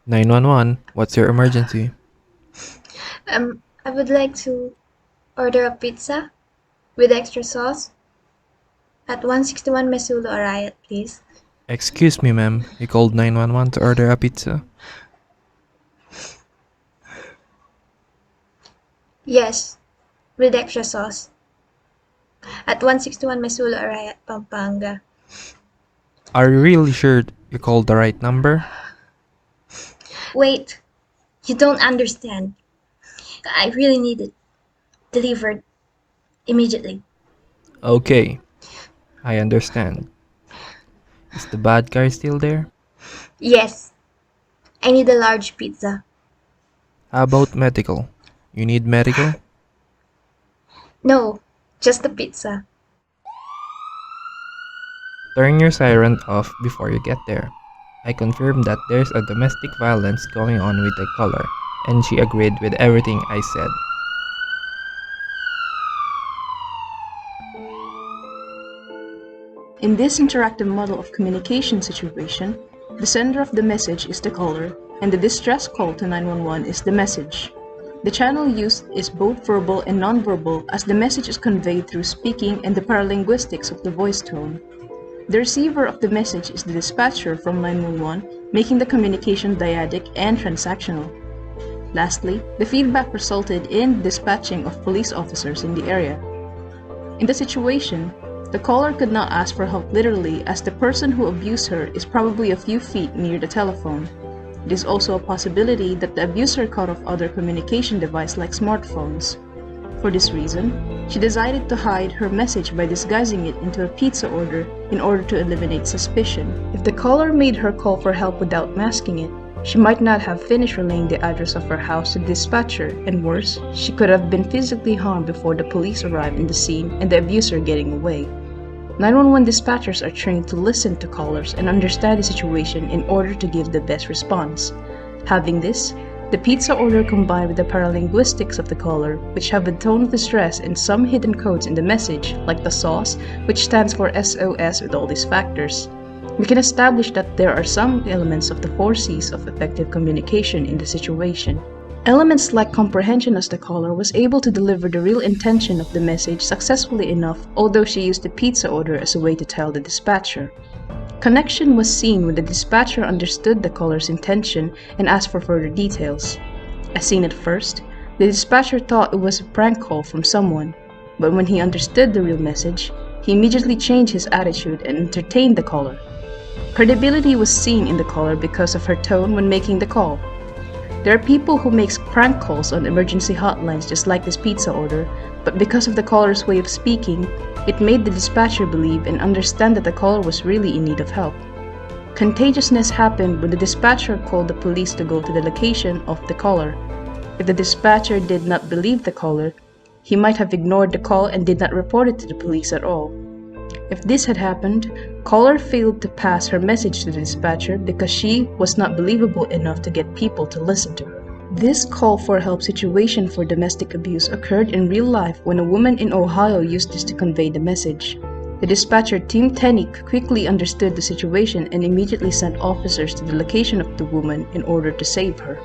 911, what's your emergency? I would like to order a pizza with extra sauce at 161 Mesulo Arayat, please. Excuse me, ma'am. You called 911 to order a pizza? Yes, with extra sauce at 161 Mesulo Arayat, Pampanga. Are you really sure you called the right number? Wait, you don't understand. I really need it delivered immediately. Okay, I understand. Is the bad guy still there? Yes, I need a large pizza. How about medical? You need medical? No, just the pizza. Turn your siren off before you get there. I confirmed that there's a domestic violence going on with the caller, and she agreed with everything I said. In this interactive model of communication situation, the sender of the message is the caller, and the distress call to 911 is the message. The channel used is both verbal and nonverbal, as the message is conveyed through speaking and the paralinguistics of the voice tone. The receiver of the message is the dispatcher from 911, making the communication dyadic and transactional. Lastly, the feedback resulted in dispatching of police officers in the area. In the situation, the caller could not ask for help literally, as the person who abused her is probably a few feet near the telephone. It is also a possibility that the abuser cut off other communication devices like smartphones. For this reason, she decided to hide her message by disguising it into a pizza order in order to eliminate suspicion. If the caller made her call for help without masking it, she might not have finished relaying the address of her house to the dispatcher, and worse, she could have been physically harmed before the police arrived in the scene and the abuser getting away. 911 dispatchers are trained to listen to callers and understand the situation in order to give the best response. Having this, the pizza order combined with the paralinguistics of the caller, which have a tone of distress and some hidden codes in the message, like the sauce, which stands for SOS with all these factors, we can establish that there are some elements of the 4 C's of effective communication in the situation. Elements like comprehension, as the caller was able to deliver the real intention of the message successfully enough, although she used the pizza order as a way to tell the dispatcher. Connection was seen when the dispatcher understood the caller's intention and asked for further details. As seen at first, the dispatcher thought it was a prank call from someone, but when he understood the real message, he immediately changed his attitude and entertained the caller. Credibility was seen in the caller because of her tone when making the call. There are people who make prank calls on emergency hotlines just like this pizza order, but because of the caller's way of speaking, it made the dispatcher believe and understand that the caller was really in need of help. Contagiousness happened when the dispatcher called the police to go to the location of the caller. If the dispatcher did not believe the caller, he might have ignored the call and did not report it to the police at all. If this had happened, caller failed to pass her message to the dispatcher because she was not believable enough to get people to listen to her. This call for help situation for domestic abuse occurred in real life when a woman in Ohio used this to convey the message. The dispatcher Team Tenik quickly understood the situation and immediately sent officers to the location of the woman in order to save her.